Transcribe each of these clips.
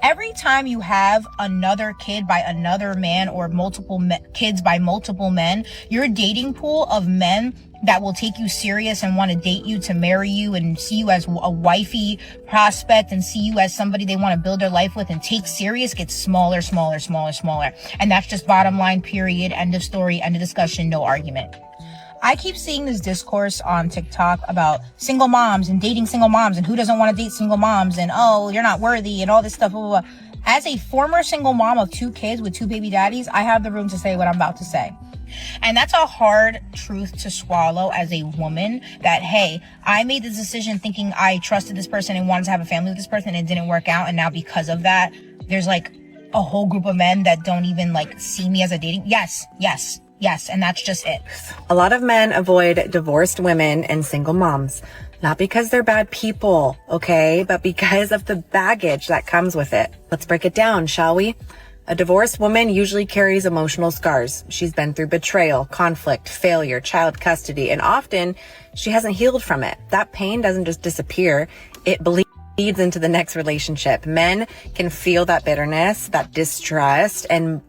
Every time you have another kid by another man or multiple kids by multiple men, your dating pool of men that will take you serious and want to date you to marry you and see you as a wifey prospect and see you as somebody they want to build their life with and take serious gets smaller. And that's just bottom line, period. End of story, end of discussion, no argument. I keep seeing this discourse on TikTok about single moms and dating single moms and who doesn't want to date single moms and, oh, you're not worthy and all this stuff, blah, blah, blah. As a former single mom of 2 kids with 2 baby daddies, I have the room to say what I'm about to say. And that's a hard truth to swallow as a woman that, hey, I made this decision thinking I trusted this person and wanted to have a family with this person and it didn't work out. And now because of that, there's like a whole group of men that don't even like see me as a dating. Yes. And that's just it. A lot of men avoid divorced women and single moms, not because they're bad people, okay, but because of the baggage that comes with it. Let's break it down, shall we? A divorced woman usually carries emotional scars. She's been through betrayal, conflict, failure, child custody, and often she hasn't healed from it. That pain doesn't just disappear. It bleeds into the next relationship. Men can feel that bitterness, that distrust, and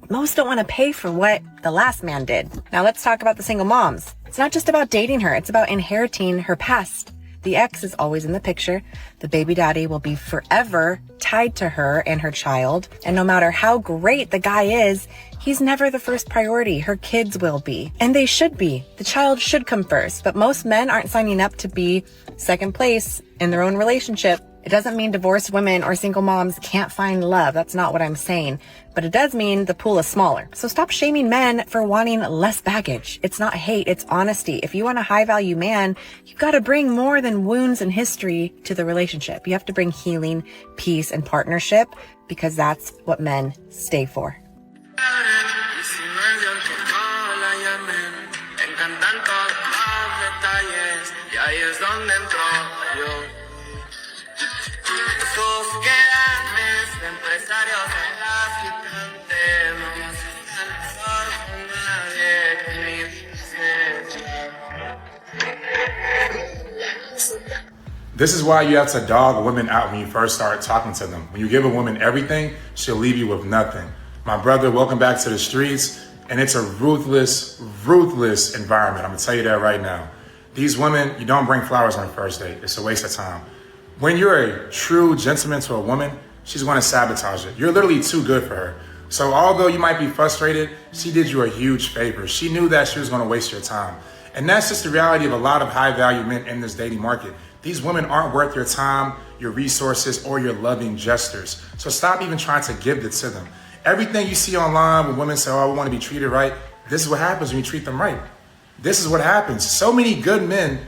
most don't want to pay for what the last man did. Now let's talk about the single moms. It's not just about dating her. It's about inheriting her past. The ex is always in the picture. The baby daddy will be forever tied to her and her child. And no matter how great the guy is, he's never the first priority. Her kids will be. And they should be. The child should come first. But most men aren't signing up to be second place in their own relationship. It doesn't mean divorced women or single moms can't find love. That's not what I'm saying. But it does mean the pool is smaller. So stop shaming men for wanting less baggage. It's not hate, it's honesty. If you want a high value man, you've got to bring more than wounds and history to the relationship. You have to bring healing, peace, and partnership because that's what men stay for. This is why you have to dog women out when you first start talking to them. When you give a woman everything, she'll leave you with nothing. My brother, welcome back to the streets. And it's a ruthless environment. I'm gonna tell you that right now. These women, you don't bring flowers on the first date. It's a waste of time. When you're a true gentleman to a woman, she's gonna sabotage it. You're literally too good for her. So although you might be frustrated, she did you a huge favor. She knew that she was gonna waste your time. And that's just the reality of a lot of high value men in this dating market. These women aren't worth your time, your resources, or your loving gestures. So stop even trying to give it to them. Everything you see online when women say, oh, I want to be treated right, this is what happens when you treat them right. This is what happens. So many good men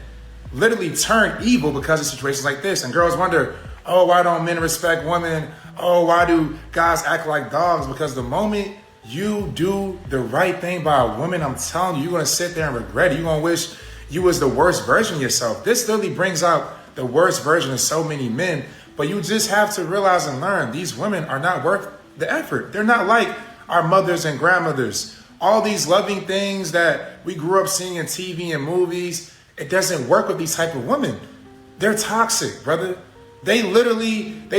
literally turn evil because of situations like this. And girls wonder, oh, why don't men respect women? Oh, why do guys act like dogs? Because the moment you do the right thing by a woman, I'm telling you, you're going to sit there and regret it. You're going to wish you was the worst version of yourself. This literally brings out the worst version of so many men. But you just have to realize and learn these women are not worth the effort. They're not like our mothers and grandmothers. All these loving things that we grew up seeing in TV and movies, it doesn't work with these type of women. They're toxic, brother. They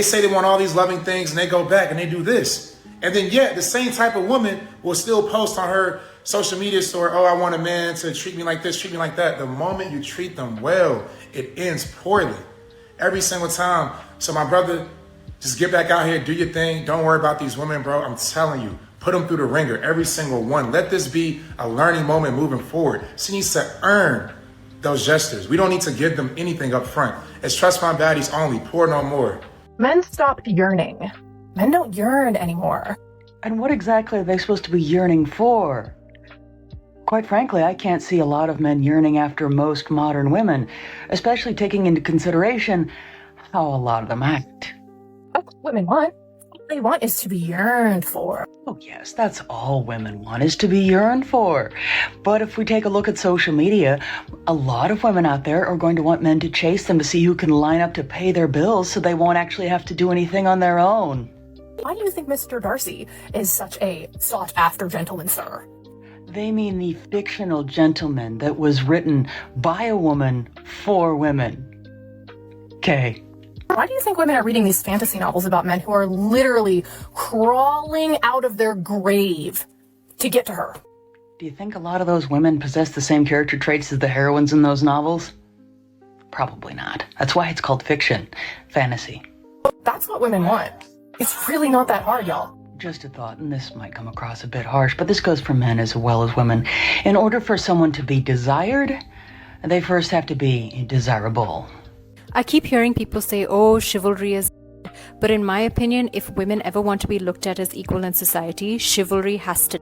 say they want all these loving things and they go back and they do this. And then yet the same type of woman will still post on her social media story, oh, I want a man to treat me like this, treat me like that. The moment you treat them well, it ends poorly. Every single time. So my brother, just get back out here, do your thing. Don't worry about these women, bro. I'm telling you, put them through the ringer, every single one. Let this be a learning moment moving forward. She needs to earn those gestures. We don't need to give them anything up front. It's trust fund baddies only, pour no more. Men stopped yearning. Men don't yearn anymore. And what exactly are they supposed to be yearning for? Quite frankly, I can't see a lot of men yearning after most modern women, especially taking into consideration how a lot of them act. What women want, all they want is to be yearned for. Oh yes, that's all women want, is to be yearned for. But if we take a look at social media, a lot of women out there are going to want men to chase them to see who can line up to pay their bills so they won't actually have to do anything on their own. Why do you think Mr. Darcy is such a sought-after gentleman, sir? They mean the fictional gentleman that was written by a woman for women. Okay, Why do you think women are reading these fantasy novels about men who are literally crawling out of their grave to get to her? Do you think a lot of those women possess the same character traits as the heroines in those novels? Probably not. That's why it's called fiction, fantasy. That's what women want. It's really not that hard, y'all. Just a thought, and this might come across a bit harsh, but this goes for men as well as women. In order for someone to be desired, they first have to be desirable. I keep hearing people say, oh, chivalry is... But in my opinion, if women ever want to be looked at as equal in society, chivalry has to...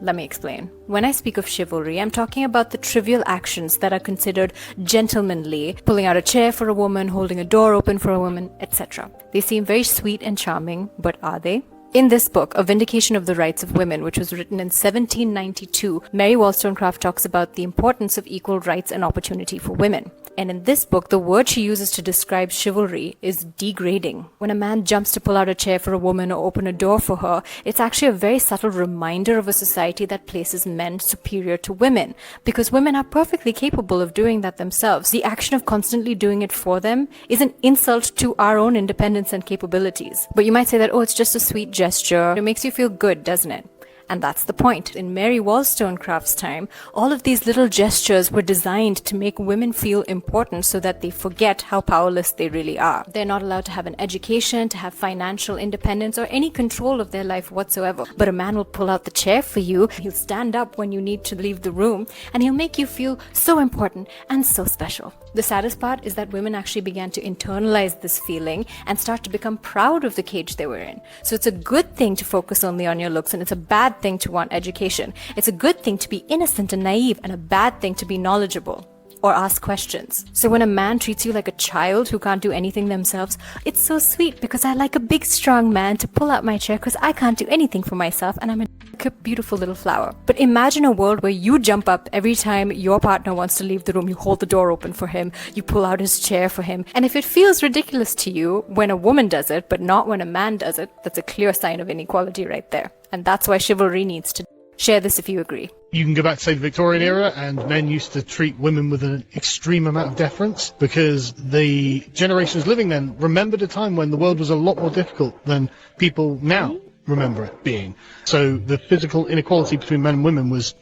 Let me explain. When I speak of chivalry, I'm talking about the trivial actions that are considered gentlemanly, pulling out a chair for a woman, holding a door open for a woman, etc. They seem very sweet and charming, but are they? In this book, A Vindication of the Rights of Women, which was written in 1792, Mary Wollstonecraft talks about the importance of equal rights and opportunity for women. And in this book, the word she uses to describe chivalry is degrading. When a man jumps to pull out a chair for a woman or open a door for her, it's actually a very subtle reminder of a society that places men superior to women, because women are perfectly capable of doing that themselves. The action of constantly doing it for them is an insult to our own independence and capabilities. But you might say that, oh, it's just a sweet gesture. It makes you feel good, doesn't it? And that's the point. In Mary Wollstonecraft's time, all of these little gestures were designed to make women feel important so that they forget how powerless they really are. They're not allowed to have an education, to have financial independence, or any control of their life whatsoever. But a man will pull out the chair for you, he'll stand up when you need to leave the room, and he'll make you feel so important and so special. The saddest part is that women actually began to internalize this feeling and start to become proud of the cage they were in. So it's a good thing to focus only on your looks, and it's a bad thing to want education. It's a good thing to be innocent and naive, and a bad thing to be knowledgeable or ask questions. So when a man treats you like a child who can't do anything themselves, it's so sweet because I like a big strong man to pull out my chair because I can't do anything for myself and I'm a beautiful little flower. But imagine a world where you jump up every time your partner wants to leave the room, you hold the door open for him, you pull out his chair for him. And if it feels ridiculous to you when a woman does it, but not when a man does it, that's a clear sign of inequality right there. And that's why chivalry needs to share this if you agree. You can go back to, say, the Victorian era, and men used to treat women with an extreme amount of deference because the generations living then remembered a time when the world was a lot more difficult than people now remember it being. So the physical inequality between men and women was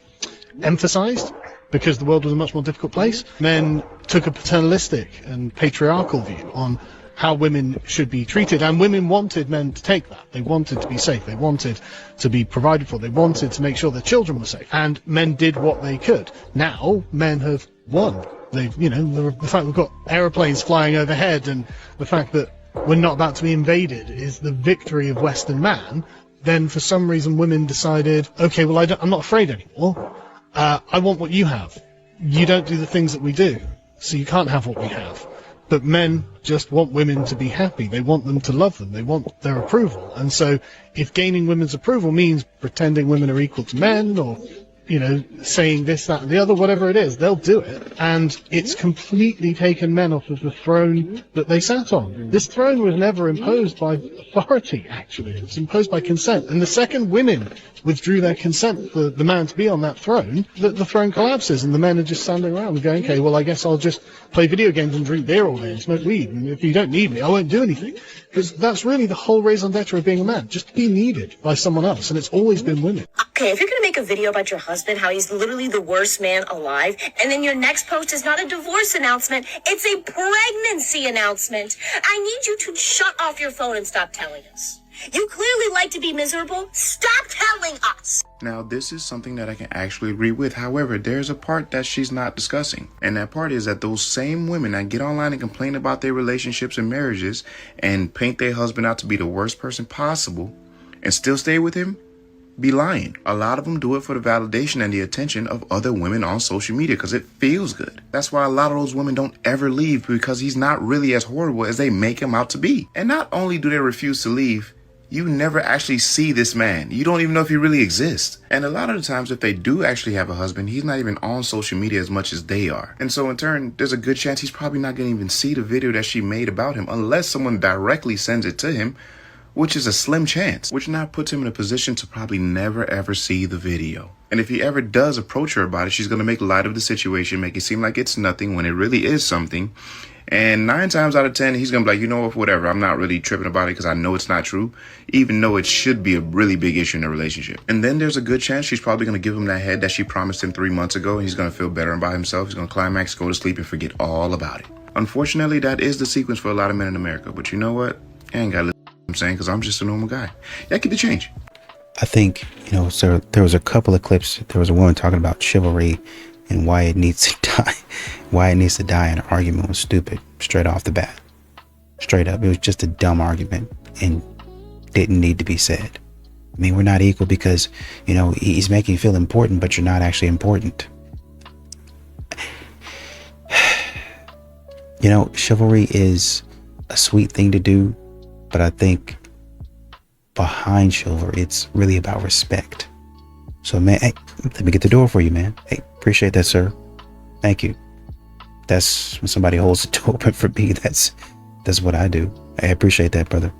emphasized because the world was a much more difficult place. Men took a paternalistic and patriarchal view on how women should be treated, and women wanted men to take that. They wanted to be safe, they wanted to be provided for, they wanted to make sure their children were safe, and men did what they could. Now, men have won. They've, the fact we've got aeroplanes flying overhead and the fact that we're not about to be invaded is the victory of Western man. Then for some reason women decided, okay, well I'm not afraid anymore. I want what you have. You don't do the things that we do, so you can't have what we have. But men just want women to be happy. They want them to love them. They want their approval. And so if gaining women's approval means pretending women are equal to men or, saying this, that, and the other, whatever it is, they'll do it. And it's completely taken men off of the throne that they sat on. This throne was never imposed by authority, actually. It was imposed by consent. And the second women withdrew their consent for the man to be on that throne, the throne collapses and the men are just standing around and going, okay, well, I guess I'll just play video games and drink beer all day and smoke weed. And if you don't need me, I won't do anything. Because that's really the whole raison d'etre of being a man, just to be needed by someone else. And it's always been women. Okay, if you're going to make a video about your husband, how he's literally the worst man alive, and then your next post is not a divorce announcement, it's a pregnancy announcement, I need you to shut off your phone and stop telling us. You clearly like to be miserable. Stop telling us. Now, this is something that I can actually agree with. However, there's a part that she's not discussing. And that part is that those same women that get online and complain about their relationships and marriages and paint their husband out to be the worst person possible and still stay with him, be lying. A lot of them do it for the validation and the attention of other women on social media because it feels good. That's why a lot of those women don't ever leave, because he's not really as horrible as they make him out to be. And not only do they refuse to leave, you never actually see this man. You don't even know if he really exists. And a lot of the times, if they do actually have a husband, he's not even on social media as much as they are. And so in turn, there's a good chance he's probably not going to even see the video that she made about him unless someone directly sends it to him, which is a slim chance, which now puts him in a position to probably never ever see the video. And if he ever does approach her about it, she's going to make light of the situation, make it seem like it's nothing when it really is something. And 9 times out of 10, he's going to be like, you know what, whatever. I'm not really tripping about it because I know it's not true, even though it should be a really big issue in a relationship. And then there's a good chance she's probably going to give him that head that she promised him 3 months ago. And he's going to feel better about himself. He's going to climax, go to sleep, and forget all about it. Unfortunately, that is the sequence for a lot of men in America. But you know what? I ain't got to listen to what I'm saying because I'm just a normal guy. Yeah, keep the change. I think, so there was a couple of clips. There was a woman talking about chivalry and why it needs to die. Why it needs to die in an argument was stupid, straight off the bat. Straight up. It was just a dumb argument and didn't need to be said. I mean, we're not equal because, he's making you feel important, but you're not actually important. Chivalry is a sweet thing to do, but I think behind chivalry, it's really about respect. So, man, hey, let me get the door for you, man. Hey, appreciate that, sir. Thank you. That's when somebody holds the door open for me. That's what I do. I appreciate that, brother.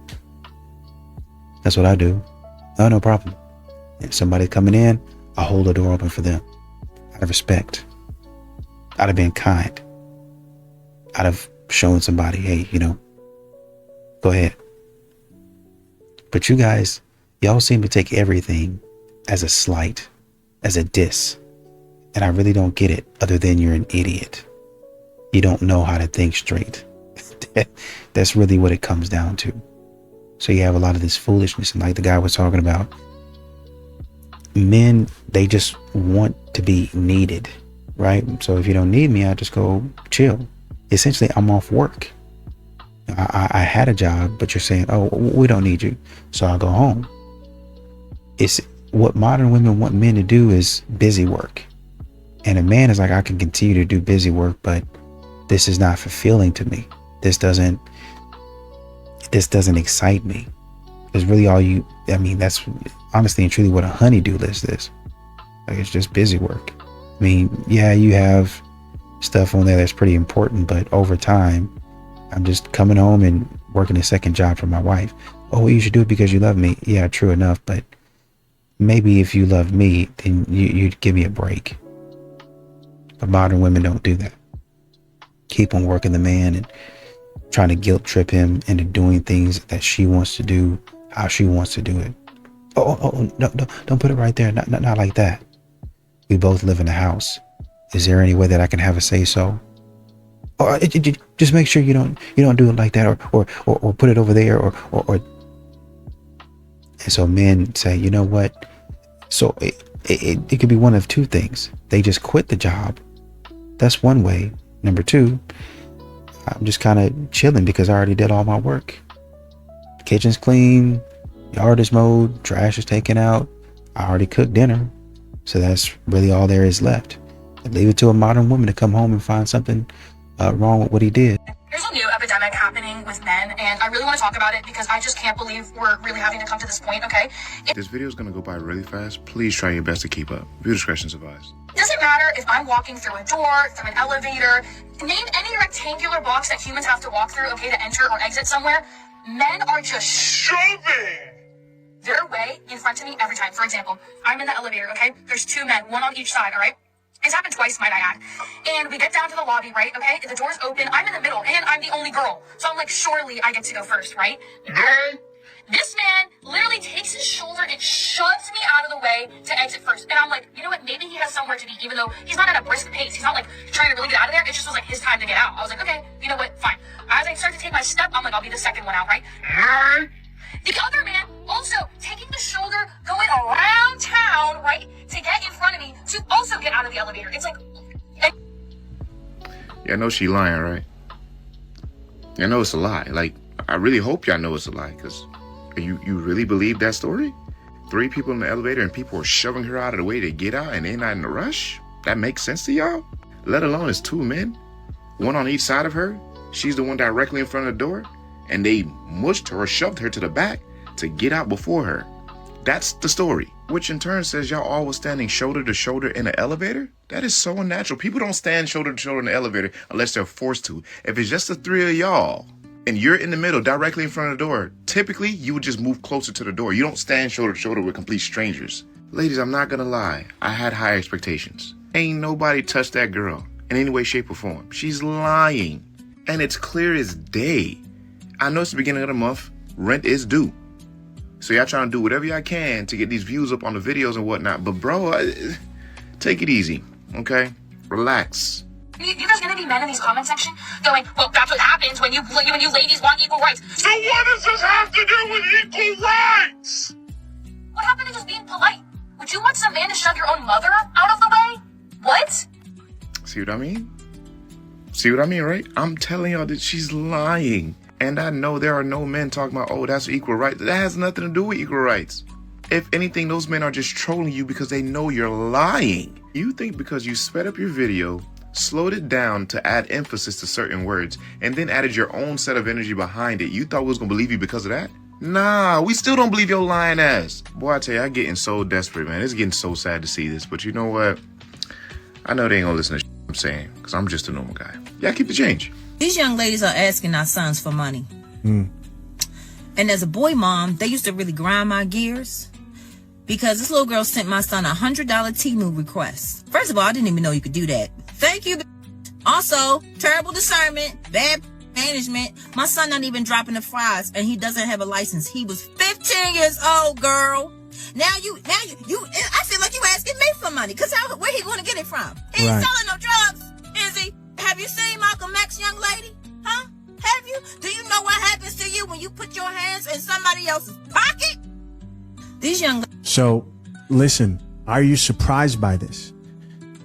That's what I do. No problem. If somebody coming in, I hold the door open for them. Out of respect. Out of being kind. Out of showing somebody, hey, go ahead. But you guys, y'all seem to take everything as a slight, as a diss. And I really don't get it, other than you're an idiot. You don't know how to think straight. That's really what it comes down to. So you have a lot of this foolishness. And like the guy was talking about, men, they just want to be needed, right? So if you don't need me, I just go chill. Essentially, I'm off work. I had a job, but you're saying, oh, we don't need you, so I'll go home. It's what modern women want men to do is busy work. And a man is like, I can continue to do busy work, but this is not fulfilling to me. This doesn't excite me. It's really that's honestly and truly what a honey-do list is. Like, it's just busy work. I mean, yeah, you have stuff on there that's pretty important, but over time, I'm just coming home and working a second job for my wife. Oh, you should do it because you love me. Yeah, true enough, but maybe if you love me, then you'd give me a break. But modern women don't do that. Keep on working the man and trying to guilt trip him into doing things that she wants to do, how she wants to do it. Oh, no, don't put it right there. Not like that. We both live in a house. Is there any way that I can have a say so? Or just make sure you don't do it like that, or put it over there, or. And so men say, you know what? So it could be one of two things. They just quit the job. That's one way. Number two, I'm just kind of chilling because I already did all my work. Kitchen's clean, yard is mowed, trash is taken out. I already cooked dinner. So that's really all there is left. And leave it to a modern woman to come home and find something wrong with what he did. There's a new epidemic happening with men, and I really want to talk about it because I just can't believe we're really having to come to this point, okay? This video is going to go by really fast. Please try your best to keep up. Viewer discretion is advised. It doesn't matter if I'm walking through a door, through an elevator, name any rectangular box that humans have to walk through, okay, to enter or exit somewhere. Men are just shoving their way in front of me every time. For example, I'm in the elevator, okay? There's two men, one on each side, all right? It's happened twice, might I add. And we get down to the lobby, right? Okay, the door's open. I'm in the middle, and I'm the only girl. So I'm like, surely I get to go first, right? This man literally takes his shoulder and shoves me out of the way to exit first. And I'm like, you know what? Maybe he has somewhere to be, even though he's not at a brisk pace. He's not like trying to really get out of there. It just was like his time to get out. I was like, okay, you know what? Fine. As I start to take my step, I'm like, I'll be the second one out, right? The other man also taking the shoulder, going around town, right, to get in front of me to also get out of the elevator. It's like... Yeah, I know she lying, right? I know it's a lie. Like, I really hope y'all know it's a lie, because you really believe that story? 3 people in the elevator and people are shoving her out of the way to get out and they're not in a rush? That makes sense to y'all? Let alone it's 2 men, one on each side of her. She's the one directly in front of the door, and they mushed her or shoved her to the back to get out before her. That's the story. Which in turn says y'all all was standing shoulder to shoulder in an elevator? That is so unnatural. People don't stand shoulder to shoulder in the elevator unless they're forced to. If it's just the 3 of y'all, and you're in the middle, directly in front of the door, typically you would just move closer to the door. You don't stand shoulder to shoulder with complete strangers. Ladies, I'm not gonna lie. I had high expectations. Ain't nobody touched that girl in any way, shape, or form. She's lying. And it's clear as day. I know it's the beginning of the month. Rent is due. So y'all trying to do whatever y'all can to get these views up on the videos and whatnot. But bro, take it easy, okay? Relax. You guys gonna be men in these comment section going, well, that's what happens when you ladies want equal rights. So what does this have to do with equal rights? What happened to just being polite? Would you want some man to shove your own mother out of the way? What? See what I mean? See what I mean, right? I'm telling y'all that she's lying. And I know there are no men talking about, oh, that's equal rights. That has nothing to do with equal rights. If anything, those men are just trolling you because they know you're lying. You think because you sped up your video, slowed it down to add emphasis to certain words, and then added your own set of energy behind it, you thought we was gonna believe you because of that? Nah, we still don't believe your lying ass. Boy, I tell you, I'm getting so desperate, man. It's getting so sad to see this. But you know what? I know they ain't gonna listen to I'm saying, because I'm just a normal guy. Yeah, keep the change. These young ladies are asking our sons for money. And as a boy mom, they used to really grind my gears because this little girl sent my son $100 Temu request. First of all, I didn't even know you could do that. Thank you. Also, terrible discernment, bad management. My son not even dropping the fries and he doesn't have a license. He was 15 years old, girl. Now you, I feel like you asking me for money because where he going to get it from? He ain't selling no drugs, is he? Have you seen Malcolm X, young lady? Huh? Have you? Do you know what happens to you when you put your hands in somebody else's pocket? These young... So, listen, are you surprised by this?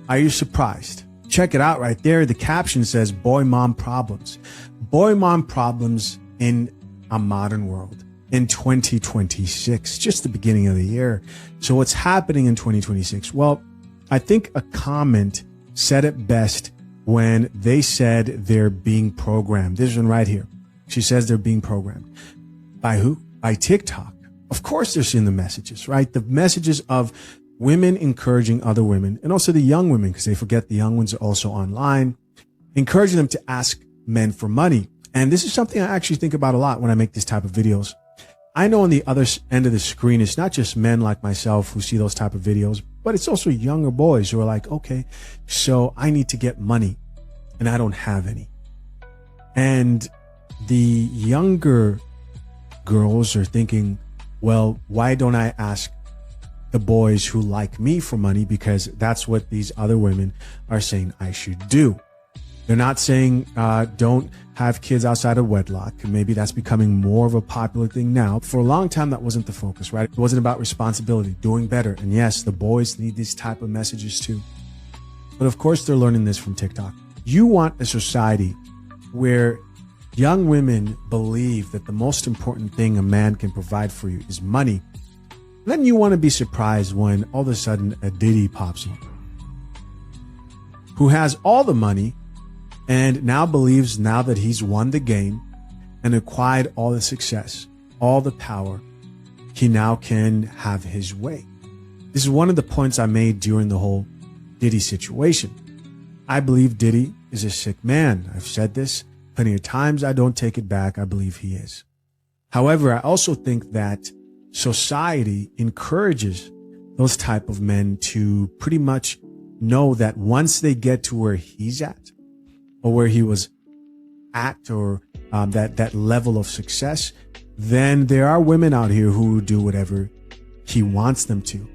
Are you surprised? Check it out right there. The caption says, boy, mom problems. Boy, mom problems in a modern world. In 2026, just the beginning of the year. So what's happening in 2026? Well, I think a comment said it best when they said they're being programmed. This one right here. She says they're being programmed. By who? By TikTok. Of course they're seeing the messages, right? The messages of women encouraging other women and also the young women, because they forget the young ones are also online, encouraging them to ask men for money. And this is something I actually think about a lot when I make these type of videos. I know on the other end of the screen, it's not just men like myself who see those type of videos, but it's also younger boys who are like, okay, so I need to get money and I don't have any. And the younger girls are thinking, well, why don't I ask the boys who like me for money? Because that's what these other women are saying I should do. They're not saying don't have kids outside of wedlock. Maybe that's becoming more of a popular thing now. For a long time, that wasn't the focus, right? It wasn't about responsibility, doing better. And yes, the boys need these type of messages too. But of course, they're learning this from TikTok. You want a society where young women believe that the most important thing a man can provide for you is money. Then you want to be surprised when all of a sudden a Diddy pops up who has all the money and now believes now that he's won the game and acquired all the success, all the power, he now can have his way. This is one of the points I made during the whole Diddy situation. I believe Diddy is a sick man. I've said this plenty of times. I don't take it back. I believe he is. However, I also think that society encourages those type of men to pretty much know that once they get to where he's at, or where he was at, or that level of success, then there are women out here who do whatever he wants them to.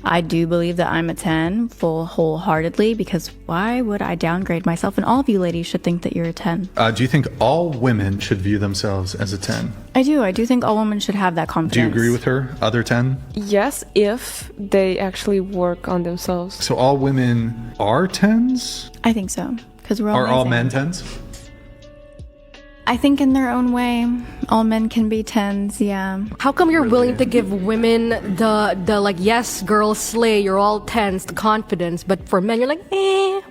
I do believe that I'm a 10 wholeheartedly, because why would I downgrade myself? And all of you ladies should think that you're a 10. Do you think all women should view themselves as a 10? I do. I do think all women should have that confidence. Do you agree with her, other 10? Yes, if they actually work on themselves. So all women are 10s? I think so. Because we're all Are all men 10s? I think in their own way, all men can be 10s, yeah. How come you're willing to give women the like, yes, girls slay, you're all 10s, the confidence, but for men, you're like,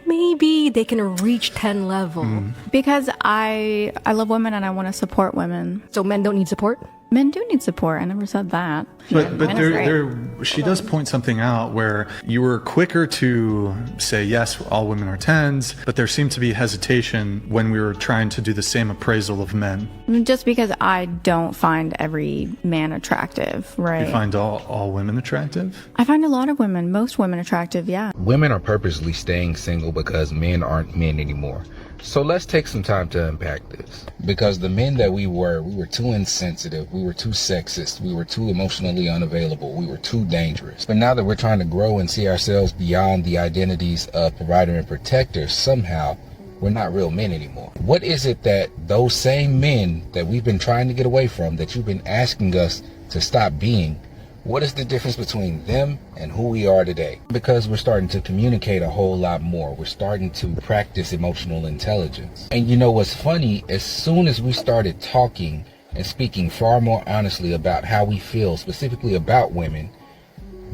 maybe they can reach 10 level? Because I love women and I want to support women. So men don't need support? Men do need support. I never said that. But Men are great. she does point something out where you were quicker to say, yes, all women are 10s, but there seemed to be hesitation when we were trying to do the same appraisal of men. Just because I don't find every man attractive, right? You find all women attractive? I find a lot of women, most women attractive, yeah. Women are purposely staying single because men aren't men anymore. So let's take some time to unpack this. Because the men that we were too insensitive, we were too sexist, we were too emotionally unavailable, we were too dangerous. But now that we're trying to grow and see ourselves beyond the identities of provider and protector, somehow we're not real men anymore. What is it that those same men that we've been trying to get away from, that you've been asking us to stop being, what is the difference between them and who we are today? Because we're starting to communicate a whole lot more. We're starting to practice emotional intelligence. And you know what's funny? As soon as we started talking and speaking far more honestly about how we feel, specifically about women,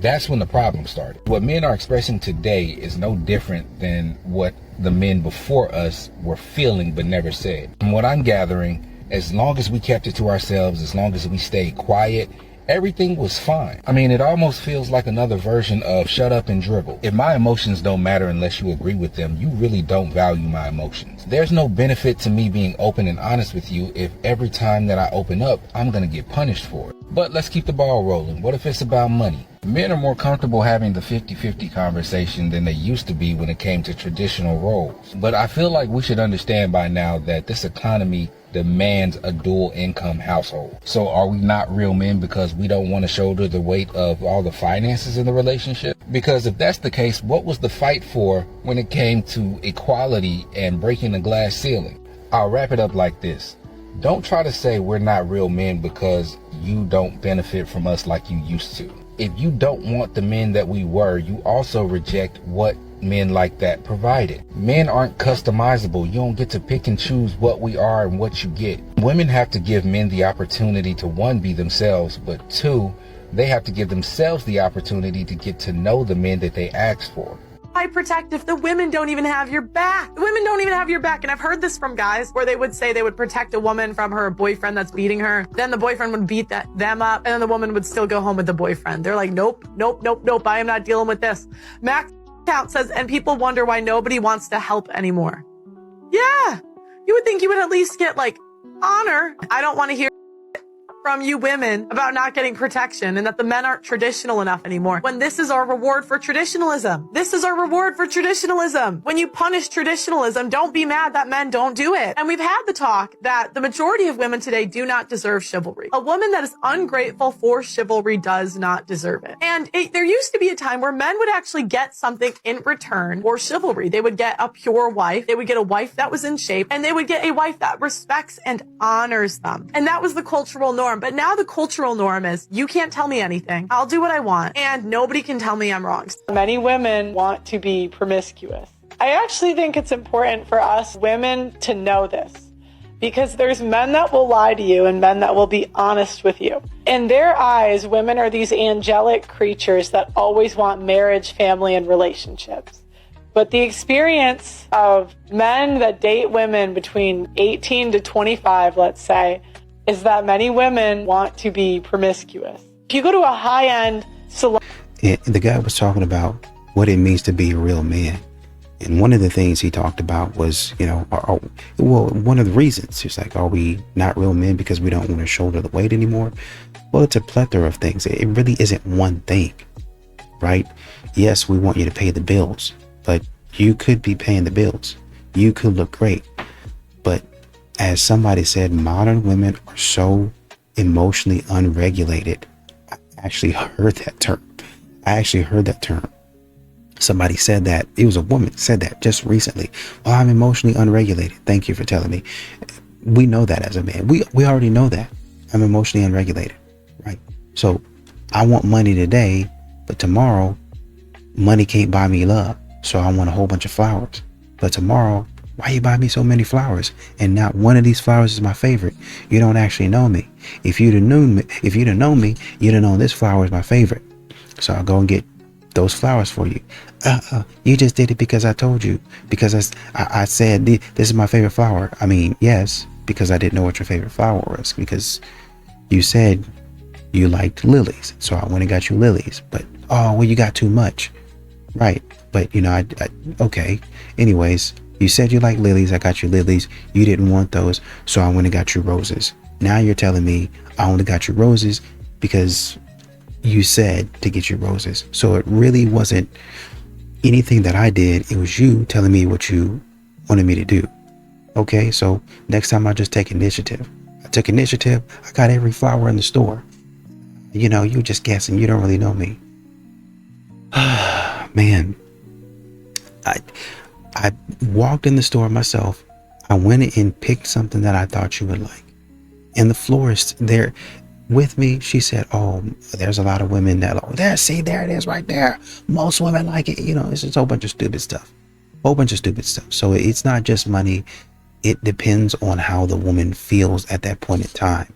that's when the problem started. What men are expressing today is no different than what the men before us were feeling but never said. From what I'm gathering, as long as we kept it to ourselves, as long as we stayed quiet, everything was fine. I mean, it almost feels like another version of shut up and dribble. If my emotions don't matter unless you agree with them, you really don't value my emotions. There's no benefit to me being open and honest with you if every time that I open up, I'm gonna get punished for it. But let's keep the ball rolling. What if it's about money? Men are more comfortable having the 50-50 conversation than they used to be when it came to traditional roles. But I feel like we should understand by now that this economy demands a dual income household. So are we not real men because we don't want to shoulder the weight of all the finances in the relationship? Because if that's the case, what was the fight for when it came to equality and breaking the glass ceiling? I'll wrap it up like this. Don't try to say we're not real men because you don't benefit from us like you used to. If you don't want the men that we were, you also reject what men like that provided. Men aren't customizable. You don't get to pick and choose what we are and what you get. Women have to give men the opportunity to, one, be themselves, but two, they have to give themselves the opportunity to get to know the men that they ask for. Why protect if the women don't even have your back? The women don't even have your back. And I've heard this from guys where they would say they would protect a woman from her boyfriend that's beating her. Then the boyfriend would beat them up, and then the woman would still go home with the boyfriend. They're like, nope, nope, nope, nope. I am not dealing with this. Max Count says, and people wonder why nobody wants to help anymore. Yeah, you would think you would at least get like honor. I don't want to hear from you women about not getting protection and that the men aren't traditional enough anymore. When this is our reward for traditionalism. This is our reward for traditionalism. When you punish traditionalism, don't be mad that men don't do it. And we've had the talk that the majority of women today do not deserve chivalry. A woman that is ungrateful for chivalry does not deserve it. And there used to be a time where men would actually get something in return for chivalry. They would get a pure wife. They would get a wife that was in shape, and they would get a wife that respects and honors them. And that was the cultural norm. But now the cultural norm is, you can't tell me anything. I'll do what I want, and nobody can tell me I'm wrong. Many women want to be promiscuous. I actually think it's important for us women to know this, because there's men that will lie to you and men that will be honest with you. In their eyes, women are these angelic creatures that always want marriage, family, and relationships. But the experience of men that date women between 18 to 25, let's say, is that many women want to be promiscuous. If you go to a high-end salon... The guy was talking about what it means to be a real man. And one of the things he talked about was, one of the reasons, it's like, are we not real men because we don't want to shoulder the weight anymore? Well, it's a plethora of things. It really isn't one thing, right? Yes, we want you to pay the bills, but you could be paying the bills. You could look great, but as somebody said, modern women are so emotionally unregulated. I actually heard that term. Somebody said that. It was a woman said that just recently. Oh, I'm emotionally unregulated. Thank you for telling me. We know that as a man. We already know that. I'm emotionally unregulated, right? So I want money today, but tomorrow money can't buy me love. So I want a whole bunch of flowers. But tomorrow, why you buy me so many flowers? And not one of these flowers is my favorite. You don't actually know me. If you'd have known me, you'd have known this flower is my favorite. So I'll go and get those flowers for you. You just did it because I told you. Because I said this is my favorite flower. I mean, yes, because I didn't know what your favorite flower was. Because You said you liked lilies, so I went and got you lilies. But, oh, well, you got too much. Right. But, you know, I okay. Anyways, you said you like lilies. I got you lilies. You didn't want those, so I went and got you roses. Now you're telling me I only got you roses because you said to get you roses. So it really wasn't anything that I did. It was you telling me what you wanted me to do. Okay, so next time I just take initiative. I took initiative. I got every flower in the store. You know, you just guessing. You don't really know me. Man, I walked in the store myself. I went and picked something that I thought you would like. And the florist there with me, she said, oh, there's a lot of women that, oh, there, see, there it is right there. Most women like it. You know, it's just a whole bunch of stupid stuff. So it's not just money. It depends on how the woman feels at that point in time.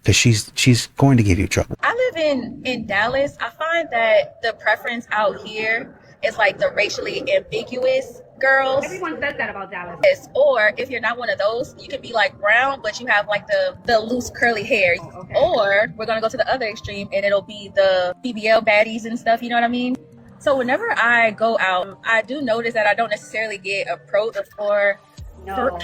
Because she's going to give you trouble. I live in Dallas. I find that the preference out here is like the racially ambiguous girls. Everyone says that about Dallas. Yes, or if you're not one of those, you can be like brown, but you have like the loose curly hair. Oh, okay. Or we're gonna go to the other extreme, and it'll be the BBL baddies and stuff. You know what I mean? So whenever I go out, I do notice that I don't necessarily get approached for. No.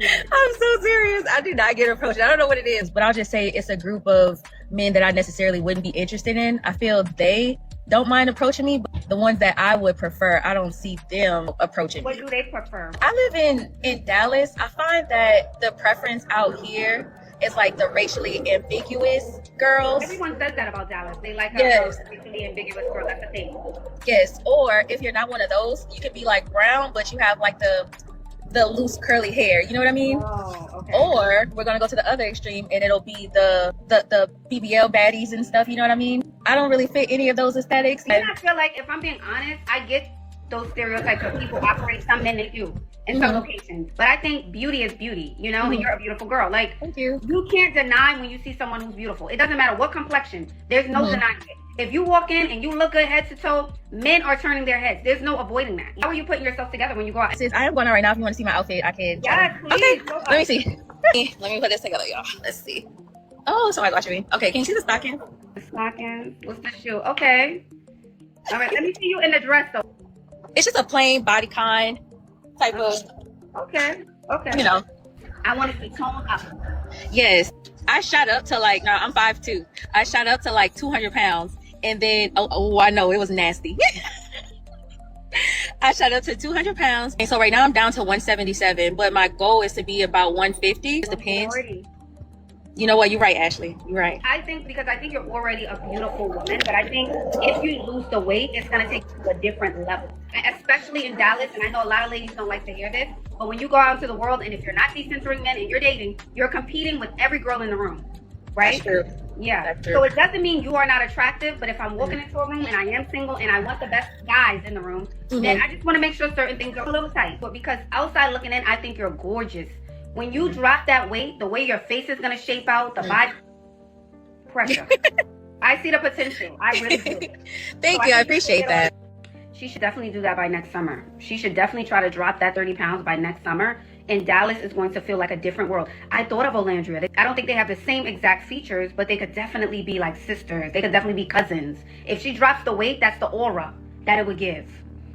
I'm so serious. I do not get approached. I don't know what it is, but I'll just say it's a group of men that I necessarily wouldn't be interested in. I feel they don't mind approaching me, but the ones that I would prefer, I don't see them approaching me. What do they prefer? I live in Dallas. I find that the preference out here is like the racially ambiguous girls. Everyone says that about Dallas. They like racially ambiguous girls. That's the thing. Yes, or if you're not one of those, you can be like brown, but you have like the loose curly hair. You know what I mean? Oh, okay. Or we're gonna go to the other extreme, and it'll be the BBL baddies and stuff. You know what I mean? I don't really fit any of those aesthetics. And I feel like, if I'm being honest, I get those stereotypes of people operate. Some men they do in some locations, but I think beauty is beauty. You know, and you're a beautiful girl. Like, thank you. You can't deny when you see someone who's beautiful. It doesn't matter what complexion. There's no denying it. If you walk in and you look good head to toe, men are turning their heads. There's no avoiding that. How are you putting yourself together when you go out? Sis, I am going out right now. If you want to see my outfit, I can. Yes, please. Okay, let me see. Let me put this together, y'all. Let's see. Oh, somebody's watching me. Okay, can you see the stocking? The stocking. What's the shoe? Okay. All right, let me see you in the dress, though. It's just a plain bodycon type of. Okay. You know. I want to be toned up. Yes. I shot up to like, I'm 5'2". I shot up to like 200 pounds. And then, I know, it was nasty. I shot up to 200 pounds. And so right now I'm down to 177. But my goal is to be about 150. It depends. You know what? You're right, Ashley. You're right. I think you're already a beautiful woman. But I think if you lose the weight, it's going to take you to a different level. Especially in Dallas. And I know a lot of ladies don't like to hear this. But when you go out into the world, and if you're not decentering men and you're dating, you're competing with every girl in the room. Right? That's true. Yeah. That's true. So it doesn't mean you are not attractive, but if I'm walking into a room and I am single and I want the best guys in the room, then I just want to make sure certain things are a little tight. But because outside looking in, I think you're gorgeous. When you drop that weight, the way your face is going to shape out, the body pressure. I see the potential. I really do. Thank you. I appreciate that. She should definitely do that by next summer. She should definitely try to drop that 30 pounds by next summer. And Dallas is going to feel like a different world. I thought of Olandria. I don't think they have the same exact features, but they could definitely be like sisters. They could definitely be cousins. If she drops the weight, that's the aura that it would give.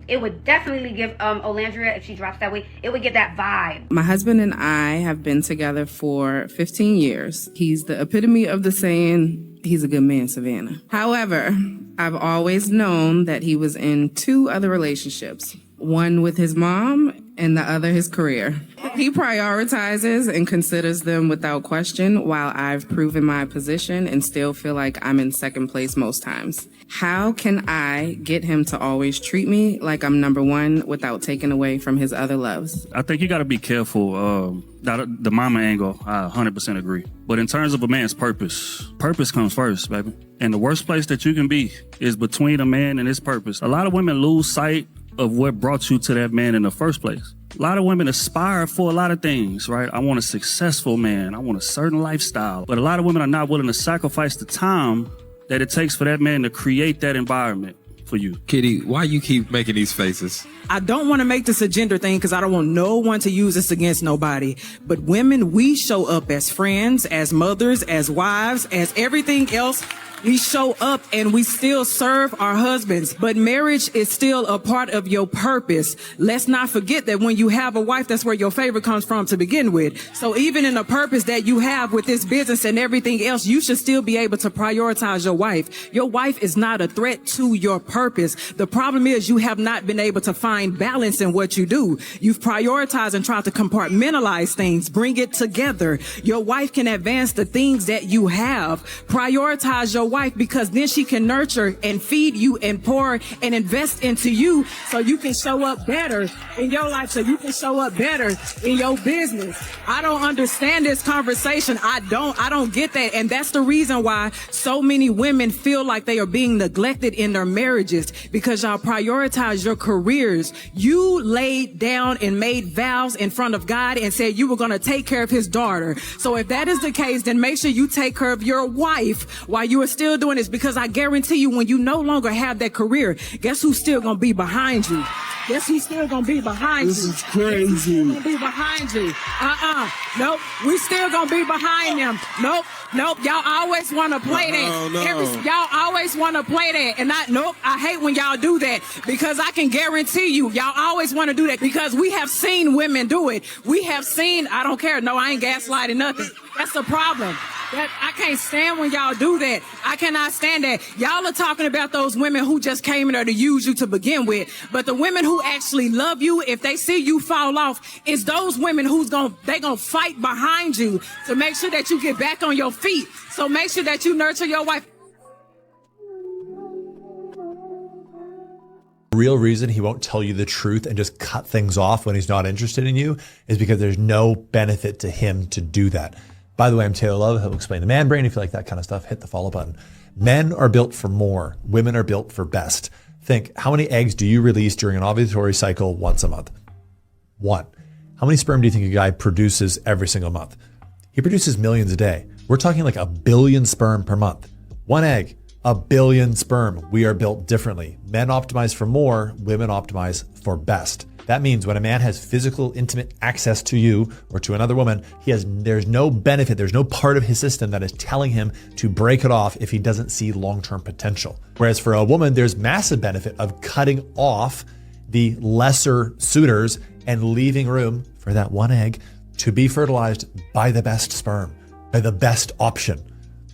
It would definitely give Olandria, if she drops that weight, it would give that vibe. My husband and I have been together for 15 years. He's the epitome of the saying, he's a good man, Savannah. However, I've always known that he was in 2 other relationships. One with his mom and the other his career. He prioritizes and considers them without question, while I've proven my position and still feel like I'm in second place most times. How can I get him to always treat me like I'm number one without taking away from his other loves? I think you got to be careful. The mama angle, I 100% agree. But in terms of a man's purpose comes first, baby. And the worst place that you can be is between a man and his purpose. A lot of women lose sight of what brought you to that man in the first place. A lot of women aspire for a lot of things, right? I want a successful man. I want a certain lifestyle. But a lot of women are not willing to sacrifice the time that it takes for that man to create that environment, for you. Kitty, why you keep making these faces? I don't want to make this a gender thing because I don't want no one to use this against nobody. But women, we show up as friends, as mothers, as wives, as everything else. We show up and we still serve our husbands, but marriage is still a part of your purpose. Let's not forget that when you have a wife, that's where your favor comes from to begin with. So even in the purpose that you have with this business and everything else, you should still be able to prioritize your wife. Your wife is not a threat to your purpose. The problem is you have not been able to find balance in what you do. You've prioritized and tried to compartmentalize things, bring it together. Your wife can advance the things that you have. Prioritize your wife because then she can nurture and feed you and pour and invest into you so you can show up better in your life, so you can show up better in your business. I don't understand this conversation. I don't get that. And that's the reason why so many women feel like they are being neglected in their marriages, because y'all prioritize your careers. You laid down and made vows in front of God and said you were going to take care of his daughter. So if that is the case, then make sure you take care of your wife while you are still doing this, because I guarantee you when you no longer have that career, guess who's still going to be behind you? Guess who's still going to be behind you? This is crazy. Going to be behind you. Nope. We still going to be behind them. Nope. Y'all always want to play that. Y'all always want to play that. And I hate when y'all do that, because I can guarantee you, y'all always want to do that because we have seen women do it. We have seen, I don't care. No, I ain't gaslighting nothing. That's the problem. I can't stand when y'all do that. I cannot stand that. Y'all are talking about those women who just came in there to use you to begin with. But the women who actually love you, if they see you fall off, it's those women they gonna fight behind you to make sure that you get back on your feet. So make sure that you nurture your wife. The real reason he won't tell you the truth and just cut things off when he's not interested in you is because there's no benefit to him to do that. By the way, I'm Taylor Love. He'll explain the man brain. If you like that kind of stuff, hit the follow button. Men are built for more. Women are built for best. Think, how many eggs do you release during an ovulatory cycle once a month? 1. How many sperm do you think a guy produces every single month? He produces millions a day. We're talking like 1 billion sperm per month. 1 egg, 1 billion sperm. We are built differently. Men optimize for more. Women optimize for best. That means when a man has physical, intimate access to you or to another woman, there's no benefit, there's no part of his system that is telling him to break it off if he doesn't see long-term potential. Whereas for a woman, there's massive benefit of cutting off the lesser suitors and leaving room for that 1 egg to be fertilized by the best sperm, by the best option.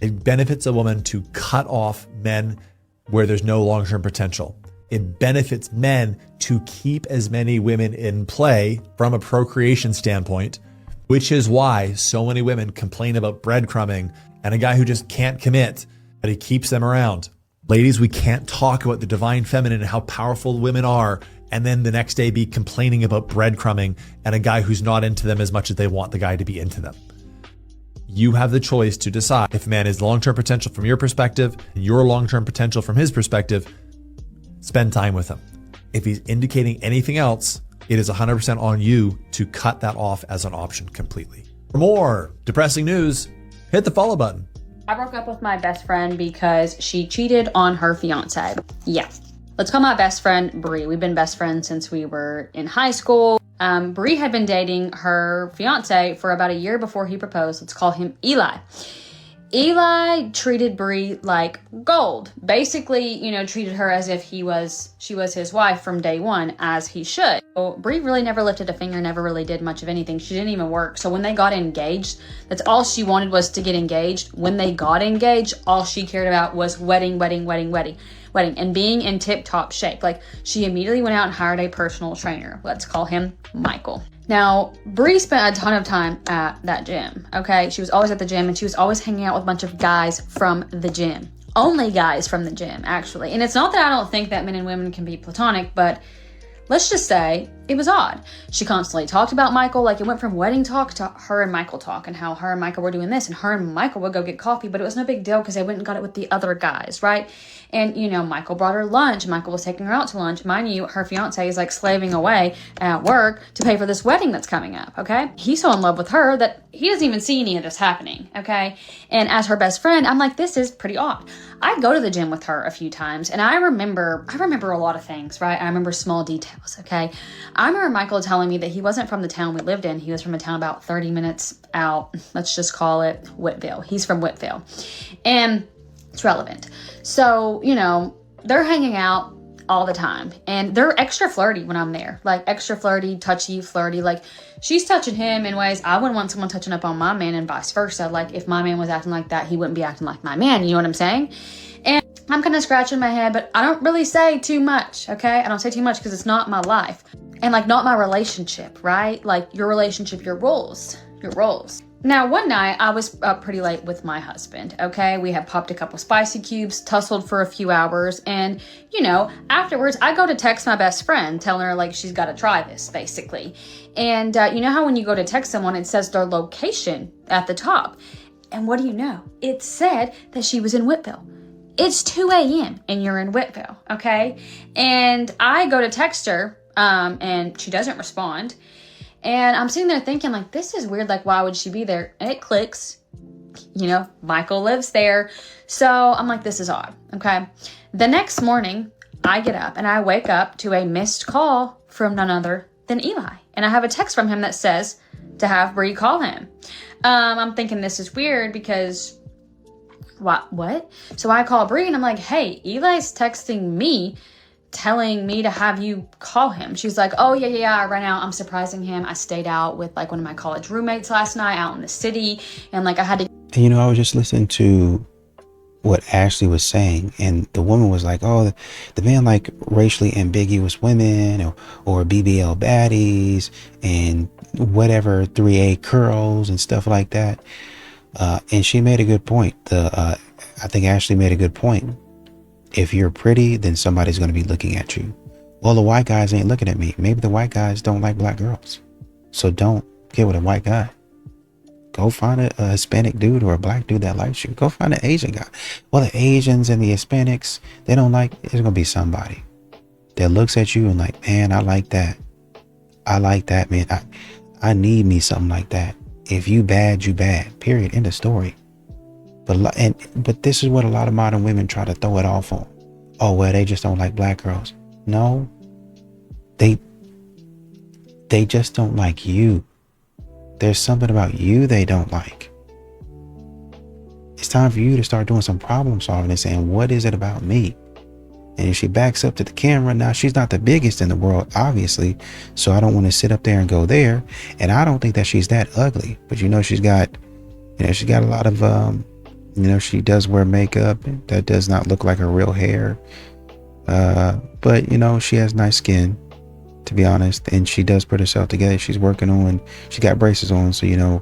It benefits a woman to cut off men where there's no long-term potential. It benefits men to keep as many women in play from a procreation standpoint, which is why so many women complain about breadcrumbing and a guy who just can't commit, but he keeps them around. Ladies, we can't talk about the divine feminine and how powerful women are, and then the next day be complaining about breadcrumbing and a guy who's not into them as much as they want the guy to be into them. You have the choice to decide if a man is long-term potential from your perspective, your long-term potential from his perspective. Spend time with him. If he's indicating anything else, it is 100% on you to cut that off as an option completely. For more depressing news, hit the follow button. I broke up with my best friend because she cheated on her fiance. Yeah. Let's call my best friend Bree. We've been best friends since we were in high school. Bree had been dating her fiance for about a year before he proposed. Let's call him Eli. Eli treated Bree like gold. Basically, treated her as if she was his wife from day one, as he should. So Bree really never lifted a finger, never really did much of anything. She didn't even work. So when they got engaged, that's all she wanted was to get engaged. When they got engaged, all she cared about was wedding, and being in tip-top shape. Like, she immediately went out and hired a personal trainer. Let's call him Michael. Now, Bree spent a ton of time at that gym, okay? She was always at the gym, and she was always hanging out with a bunch of guys from the gym. Only guys from the gym, actually. And it's not that I don't think that men and women can be platonic, but let's just say it was odd. She constantly talked about Michael. Like, it went from wedding talk to her and Michael talk, and how her and Michael were doing this, and her and Michael would go get coffee, but it was no big deal because they went and got it with the other guys, right? And, you know, Michael brought her lunch. Michael was taking her out to lunch. Mind you, her fiance is like slaving away at work to pay for this wedding that's coming up, okay? He's so in love with her that he doesn't even see any of this happening, okay? And as her best friend, I'm like, this is pretty odd. I go to the gym with her a few times, and I remember a lot of things, right? I remember small details, okay? I remember Michael telling me that he wasn't from the town we lived in. He was from a town about 30 minutes out. Let's just call it Whitville. He's from Whitville. And it's relevant. So, you know, they're hanging out all the time, and they're extra flirty when I'm there. Like, extra flirty, touchy, flirty. Like, she's touching him in ways I wouldn't want someone touching up on my man, and vice versa. Like, if my man was acting like that, he wouldn't be acting like my man. You know what I'm saying? And I'm kind of scratching my head, but I don't really say too much, okay? I don't say too much because it's not my life. And, like, not my relationship, right? Like, your relationship, your roles. Now, one night, I was up pretty late with my husband, okay? We had popped a couple spicy cubes, tussled for a few hours, and, you know, afterwards, I go to text my best friend, telling her, like, she's got to try this, basically. And you know how when you go to text someone, it says their location at the top? And what do you know? It said that she was in Whitville. It's 2 a.m. and you're in Whitville, okay? And I go to text her, and she doesn't respond. And I'm sitting there thinking, like, this is weird. Like, why would she be there? And it clicks. You know, Michael lives there. So I'm like, this is odd. Okay. The next morning, I get up and I wake up to a missed call from none other than Eli. And I have a text from him that says to have Bree call him. I'm thinking this is weird because what? So I call Bree and I'm like, hey, Eli's texting me, telling me to have you call him. She's like, oh, yeah, I ran out. I'm surprising him. I stayed out with like one of my college roommates last night out in the city. And like I had to. And, you know, I was just listening to what Ashley was saying. And the woman was like, oh, the man like racially ambiguous women or BBL baddies and whatever 3A curls and stuff like that. And she made a good point. I think Ashley made a good point. If you're pretty, then somebody's going to be looking at you. Well, the white guys ain't looking at me. Maybe the white guys don't like black girls. So don't get with a white guy. Go find a Hispanic dude or a black dude that likes you. Go find an Asian guy. Well, the Asians and the Hispanics, they don't like, it's going to be somebody that looks at you and like, man, I like that. I like that, man. I need me something like that. If you bad, you bad. Period. End of story. But this is what a lot of modern women try to throw it off on. Oh, well, they just don't like black girls. No, they just don't like you. There's something about you they don't like. It's time for you to start doing some problem solving and saying, what is it about me? And if she backs up to the camera, now she's not the biggest in the world, obviously. So I don't want to sit up there and go there. And I don't think that she's that ugly. But she's got a lot of she does wear makeup that does not look like her real hair. But she has nice skin, to be honest. And she does put herself together. She's working on, she got braces on. So,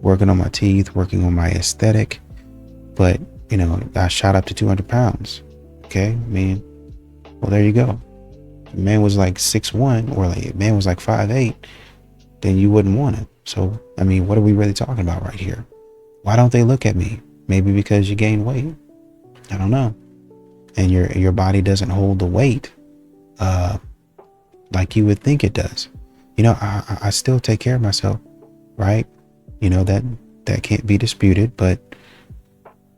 working on my teeth, working on my aesthetic. But, I shot up to 200 pounds. Okay. Well, there you go. If a man was like 6'1" or like a man was like 5'8", then you wouldn't want it. So, what are we really talking about right here? Why don't they look at me? Maybe because you gained weight. I don't know. And your body doesn't hold the weight like you would think it does. I still take care of myself, right? That can't be disputed, but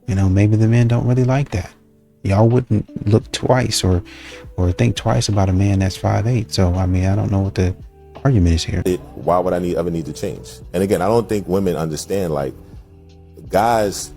maybe the men don't really like that. Y'all wouldn't look twice or think twice about a man that's 5'8". So I don't know what the argument is here. Why would I ever need to change? And again, I don't think women understand, like, guys'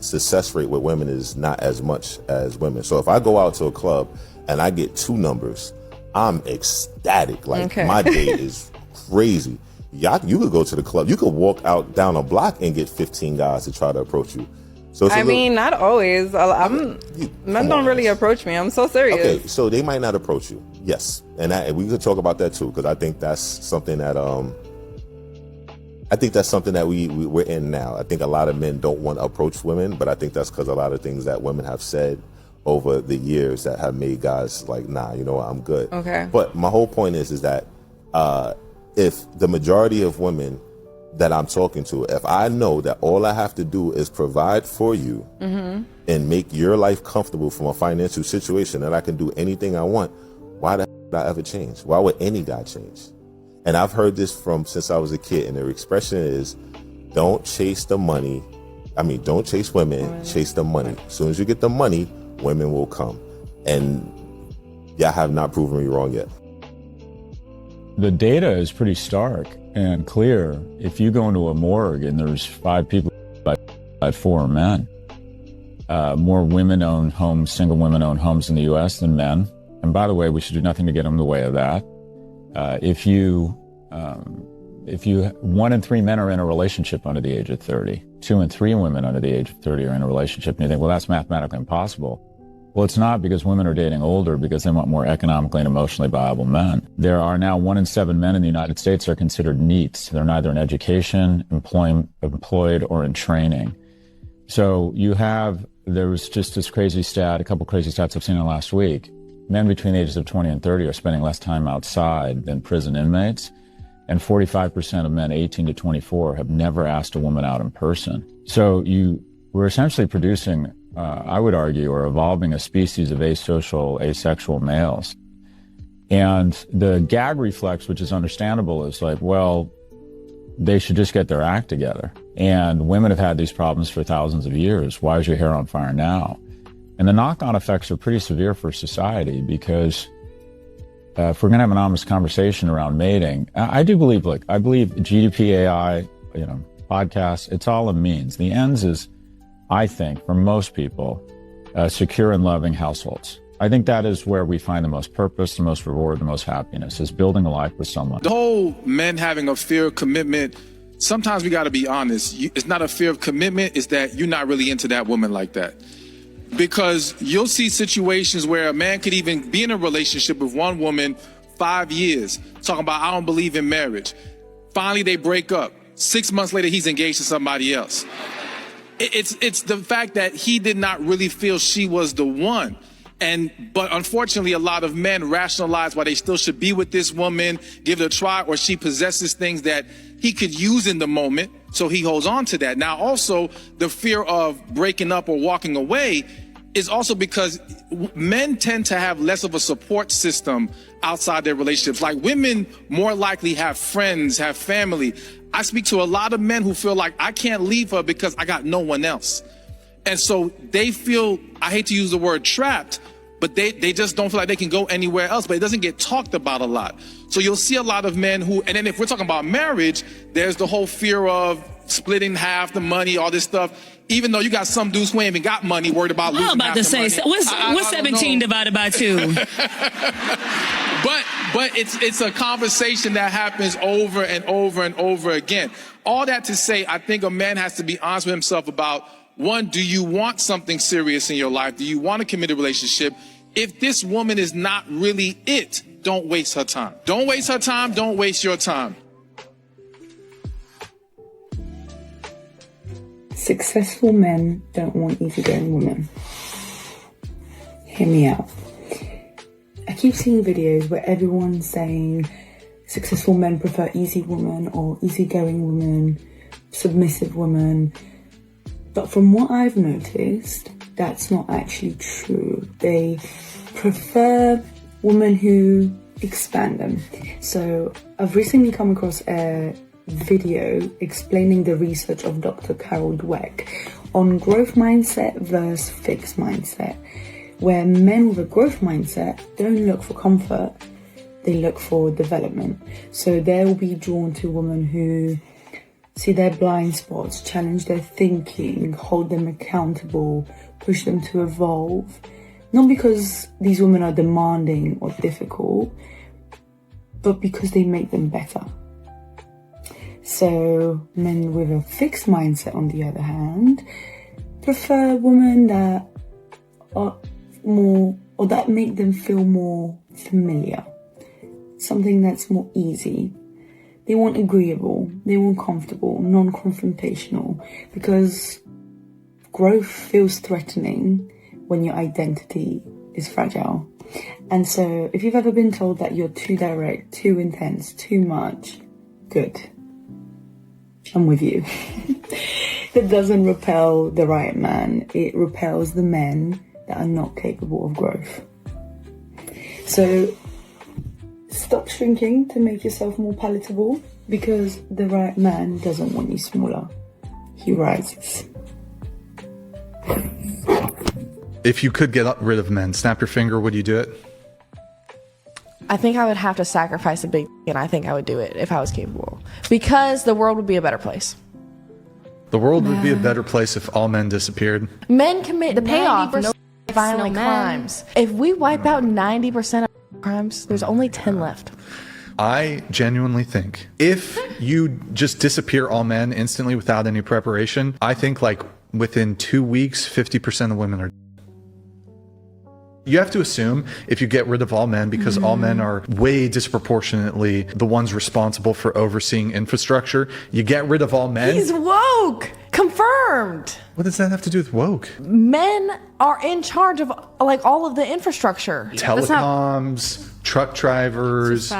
success rate with women is not as much as women. So if I go out to a club and I get 2 numbers, I'm ecstatic. Like, my day is crazy. You could go to the club. You could walk out down a block and get 15 guys to try to approach you. So not always. Men don't really approach me. I'm so serious. Okay, so they might not approach you. Yes, and we could talk about that too, because I think that's something that we're in now. I think a lot of men don't want to approach women, but I think that's because a lot of things that women have said over the years that have made guys like, nah, I'm good. Okay. But my whole point is that If the majority of women that I'm talking to, if I know that all I have to do is provide for you and make your life comfortable from a financial situation, that I can do anything I want, why the hell would I ever change? Why would any guy change? And I've heard this from since I was a kid, and their expression is, don't chase the money. I mean, don't chase women, chase the money. As soon as you get the money, women will come. And y'all have not proven me wrong yet. The data is pretty stark and clear. If you go into a morgue and there's 5 people, by 4 are men. More women-owned homes, single women-owned homes in the U.S. than men. And by the way, we should do nothing to get in the way of that. If 1 in 3 men are in a relationship under the age of 30, 2 in 3 women under the age of 30 are in a relationship, and you think, well, that's mathematically impossible. Well, it's not, because women are dating older because they want more economically and emotionally viable men. There are now 1 in 7 men in the United States are considered NEETs. They're neither in education, employed, or in training. So there was just this crazy stat, a couple crazy stats I've seen in the last week. Men between the ages of 20 and 30 are spending less time outside than prison inmates. And 45% of men 18 to 24 have never asked a woman out in person. So we're essentially producing, I would argue, or evolving a species of asocial, asexual males. And the gag reflex, which is understandable, is like, well, they should just get their act together. And women have had these problems for thousands of years. Why is your hair on fire now? And the knock-on effects are pretty severe for society, because if we're going to have an honest conversation around mating, I believe GDP, AI, podcasts, it's all a means. The ends is, I think, for most people, secure and loving households. I think that is where we find the most purpose, the most reward, the most happiness, is building a life with someone. The whole men having a fear of commitment, sometimes we got to be honest. It's not a fear of commitment, it's that you're not really into that woman like that. Because you'll see situations where a man could even be in a relationship with one woman 5 years, talking about, I don't believe in marriage. Finally, they break up. 6 months later, he's engaged to somebody else. It's the fact that he did not really feel she was the one. But unfortunately, a lot of men rationalize why they still should be with this woman, give it a try, or she possesses things that he could use in the moment, so he holds on to that. Now, also, the fear of breaking up or walking away is also because men tend to have less of a support system outside their relationships. Like, women more likely have friends, have family. I speak to a lot of men who feel like, I can't leave her because I got no one else. And so they feel, I hate to use the word trapped, but they just don't feel like they can go anywhere else. But it doesn't get talked about a lot. So you'll see a lot of men who, and then if we're talking about marriage, there's the whole fear of splitting half the money, all this stuff. Even though you got some dudes who ain't even got money, worried about losing half the money. What's 17 divided by 2? But it's a conversation that happens over and over and over again. All that to say, I think a man has to be honest with himself about, one, do you want something serious in your life? Do you want a committed relationship? If this woman is not really it, don't waste her time. Don't waste her time. Don't waste your time. Successful men don't want easygoing women. Hear me out. I keep seeing videos where everyone's saying successful men prefer easy women or easygoing women, submissive women. But from what I've noticed, that's not actually true. They prefer women who expand them. So I've recently come across a video explaining the research of Dr. Carol Dweck on growth mindset versus fixed mindset, where men with a growth mindset don't look for comfort, they look for development. So they'll be drawn to women who see their blind spots, challenge their thinking, hold them accountable, push them to evolve. Not because these women are demanding or difficult, but because they make them better. So men with a fixed mindset, on the other hand, prefer women that are more, or that make them feel more familiar. Something that's more easy. They want agreeable, they want comfortable, non-confrontational, because growth feels threatening when your identity is fragile. And so if you've ever been told that you're too direct, too intense, too much, good. I'm with you. That doesn't repel the right man. It repels the men that are not capable of growth. So stop shrinking to make yourself more palatable, because the right man doesn't want you smaller. He rises. If you could get rid of men, snap your finger, would you do it? I think I would have to sacrifice a big and I think I would do it if I was capable. Because the world would be a better place. The world would be a better place if all men disappeared. Men commit the payoff, no violent no men. crimes. If we wipe out 90% of crimes, there's only 10 left. I genuinely think if you just disappear all men instantly without any preparation, I think like within 2 weeks, 50% of women are. You have to assume if you get rid of all men, because all men are way disproportionately the ones responsible for overseeing infrastructure, you get rid of all men. He's woke! Confirmed! What does that have to do with woke? Men are in charge of like all of the infrastructure. Telecoms, truck drivers,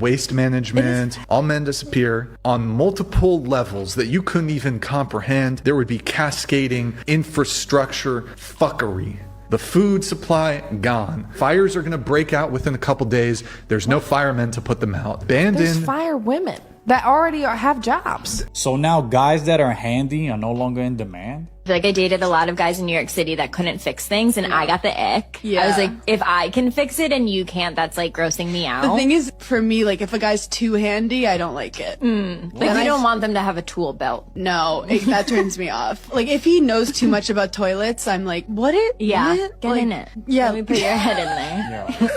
waste management, all men disappear on multiple levels that you couldn't even comprehend. There would be cascading infrastructure fuckery. The food supply, gone. Fires are going to break out within a couple days. There's no firemen to put them out. There's fire women that already have jobs. So now guys that are handy are no longer in demand? I feel like I dated a lot of guys in New York City that couldn't fix things, and I got the ick. I was like, if I can fix it and you can't, that's like grossing me out. The thing is, for me, like if a guy's too handy, I don't like it. Like you don't want them to have a tool belt. No, that turns me off. Like if he knows too much about toilets, I'm like, what? Get in it. Yeah, let me put your head in there.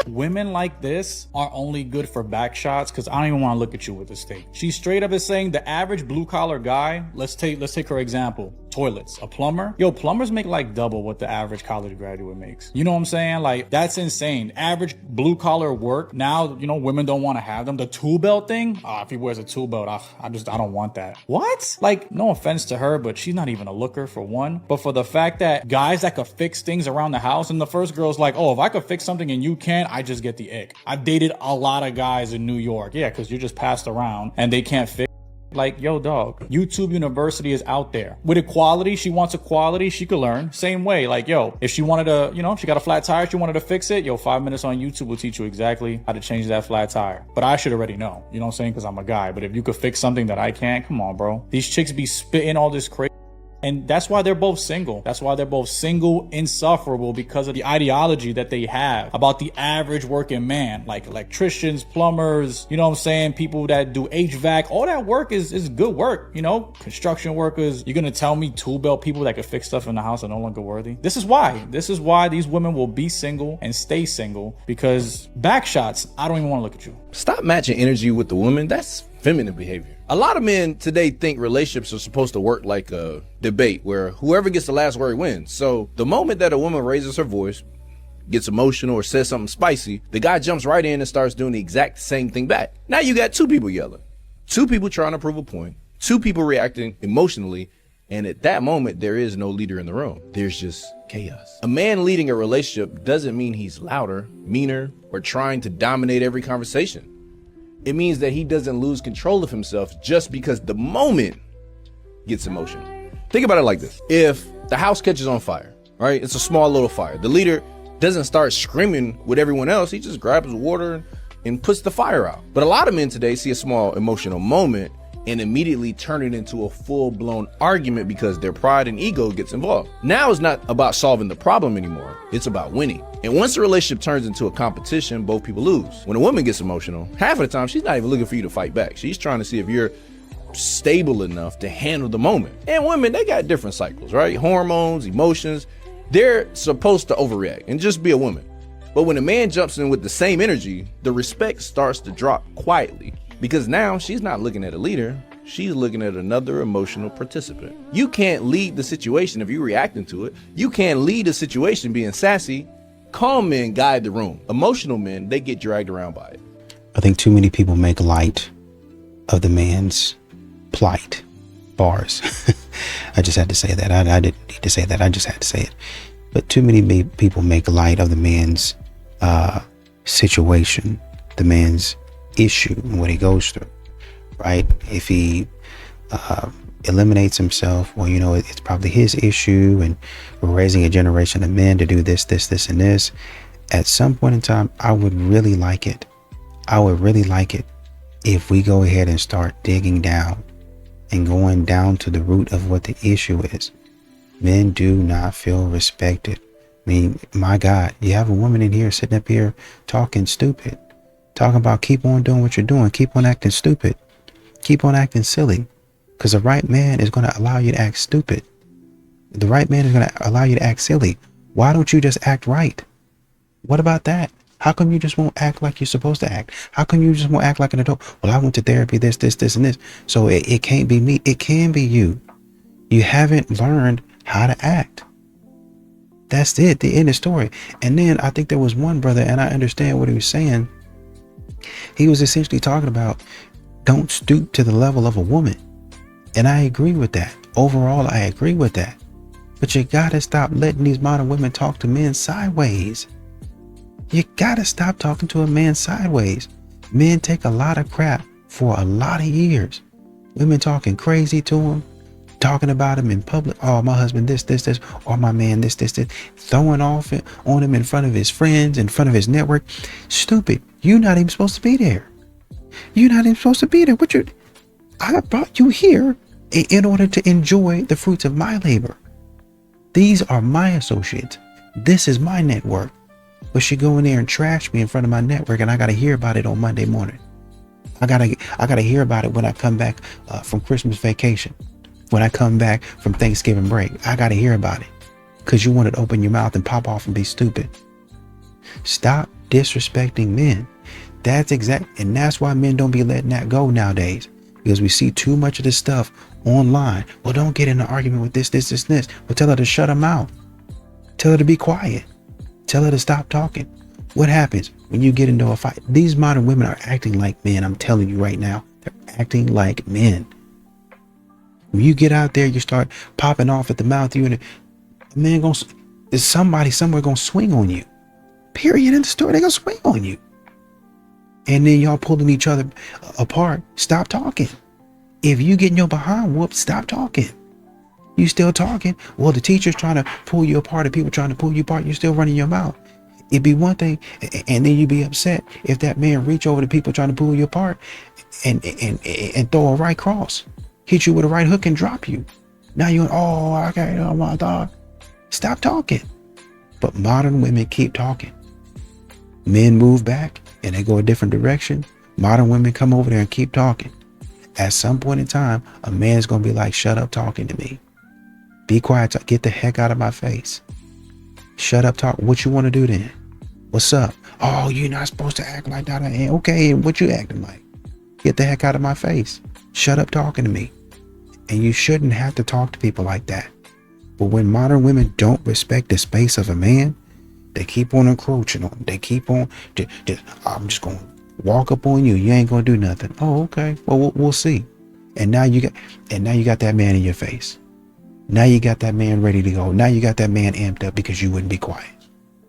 Women like this are only good for back shots because I don't even want to look at you with a steak. She straight up is saying the average blue collar guy, let's take her example. Toilets, a plumber. Yo, plumbers make like double what the average college graduate makes. You know what I'm saying? Like that's insane. Average blue collar work. Now, you know, women don't want to have them. The tool belt thing. If he wears a tool belt, I don't want that. What? Like, no offense to her, but she's not even a looker for one. But for the fact that guys that could fix things around the house, and the first girl's like, oh, if I could fix something and you can't, I just get the ick. I've dated a lot of guys in New York. Yeah, because you're just passed around and they can't fix. Like, yo, dog, YouTube University is out there. With equality, she wants equality, she could learn. Same way, like, yo, if she wanted to, you know, she got a flat tire, she wanted to fix it, yo, 5 minutes on YouTube will teach you exactly how to change that flat tire. But I should already know, you know what I'm saying? Because I'm a guy. But if you could fix something that I can't, come on, bro. These chicks be spitting all this crazy. And that's why they're both single. That's why they're both single, insufferable, because of the ideology that they have about the average working man, like electricians, plumbers, you know what I'm saying? People that do HVAC, all that work is good work, you know? Construction workers. You're gonna tell me tool belt people that can fix stuff in the house are no longer worthy? This is why these women will be single and stay single, because back shots, I don't even want to look at you. Stop matching energy with the woman. That's feminine behavior. A lot of men today think relationships are supposed to work like a debate where whoever gets the last word wins. So the moment that a woman raises her voice, gets emotional, or says something spicy, the guy jumps right in and starts doing the exact same thing back. Now you got two people yelling, two people trying to prove a point, two people reacting emotionally, and at that moment there is no leader in the room. There's just chaos. A man leading a relationship doesn't mean he's louder, meaner, or trying to dominate every conversation. It means that he doesn't lose control of himself just because the moment gets emotional. Think about it like this. If the house catches on fire, right? It's a small little fire. The leader doesn't start screaming with everyone else. He just grabs water and puts the fire out. But a lot of men today see a small emotional moment and immediately turn it into a full-blown argument because their pride and ego gets involved. Now it's not about solving the problem anymore. It's about winning. And once the relationship turns into a competition, both people lose. When a woman gets emotional, half of the time, she's not even looking for you to fight back. She's trying to see if you're stable enough to handle the moment. And women, they got different cycles, right? Hormones, emotions. They're supposed to overreact and just be a woman. But when a man jumps in with the same energy, the respect starts to drop quietly. Because now she's not looking at a leader, she's looking at another emotional participant. You can't lead the situation if you're reacting to it. You can't lead a situation being sassy. Calm men guide the room. Emotional men, they get dragged around by it. I think too many people make light of the man's plight. Bars. I just had to say that. I didn't need to say that. I just had to say it. But too many people make light of the man's situation, the man's issue and what he goes through, right? If he eliminates himself, well, it's probably his issue, and we're raising a generation of men to do this, and this. At some point in time, I would really like it if we go ahead and start digging down and going down to the root of what the issue is. Men do not feel respected. I mean, my God, you have a woman in here sitting up here talking stupid, talking about keep on doing what you're doing, keep on acting stupid, keep on acting silly, because the right man is going to allow you to act stupid. The right man is going to allow you to act silly. Why don't you just act right? What about that? How come you just won't act like you're supposed to act? How come you just won't act like an adult? Well, I went to therapy, this, and this. So it can't be me. It can be you. You haven't learned how to act. That's it, the end of the story. And then I think there was one brother, and I understand what he was saying. He was essentially talking about don't stoop to the level of a woman. And I agree with that. Overall, I agree with that. But you gotta stop letting these modern women talk to men sideways. You gotta stop talking to a man sideways. Men take a lot of crap for a lot of years. Women talking crazy to him, talking about him in public. Oh, my husband this, or my man this, throwing off on him in front of his friends, in front of his network. Stupid. You're not even supposed to be there. You're not even supposed to be there. I brought you here in order to enjoy the fruits of my labor. These are my associates. This is my network. But she go in there and trash me in front of my network, and I got to hear about it on Monday morning. I gotta hear about it when I come back from Christmas vacation. When I come back from Thanksgiving break, I gotta hear about it. Because you wanted to open your mouth and pop off and be stupid. Stop disrespecting men. And that's why men don't be letting that go nowadays. Because we see too much of this stuff online. Well, don't get in an argument with this. Well, tell her to shut her mouth. Tell her to be quiet. Tell her to stop talking. What happens when you get into a fight? These modern women are acting like men. I'm telling you right now, they're acting like men. When you get out there, you start popping off at the mouth. Is somebody somewhere gonna swing on you? Period. In the story, they're gonna swing on you. And then y'all pulling each other apart. Stop talking. If you getting your behind whooped, stop talking. You still talking? Well, the teacher's trying to pull you apart and people trying to pull you apart. You're still running your mouth. It'd be one thing, and then you'd be upset if that man reach over to people trying to pull you apart and throw a right cross, hit you with a right hook and drop you. Now you're, okay, oh my God. Stop talking. But modern women keep talking. Men move back and they go a different direction. Modern women come over there and keep talking. At some point in time, a man's going to be like, shut up talking to me. Be quiet. Get the heck out of my face. Shut up talk. What you want to do then? What's up? Oh, you're not supposed to act like that. Okay, what you acting like? Get the heck out of my face. Shut up talking to me. And you shouldn't have to talk to people like that. But when modern women don't respect the space of a man, they keep on encroaching on. They keep on. I'm just going to walk up on you. You ain't going to do nothing. Oh, okay. Well, we'll see. And now you got that man in your face. Now you got that man ready to go. Now you got that man amped up because you wouldn't be quiet.